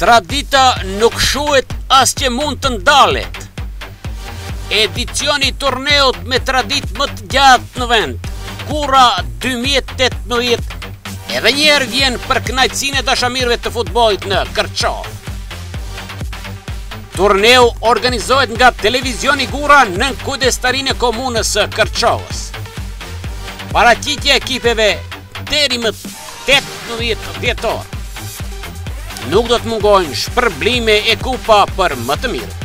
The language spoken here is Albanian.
Tradita nuk shuhet as që mund të ndalet. Edicioni i turneut me tradit më të gjatë në vend, Gurra 2018, edhe njerë vjen për kënaqësinë e dashamirëve të futbollit në Kërçov. Turneu organizohet nga Televizioni Gurra në kujdestarinë e komunës së Kërçovës. Paraqitja e ekipeve deri më 18 dhjetor. Nuk do të mungojnë shpërblime e kupa për më të mirë.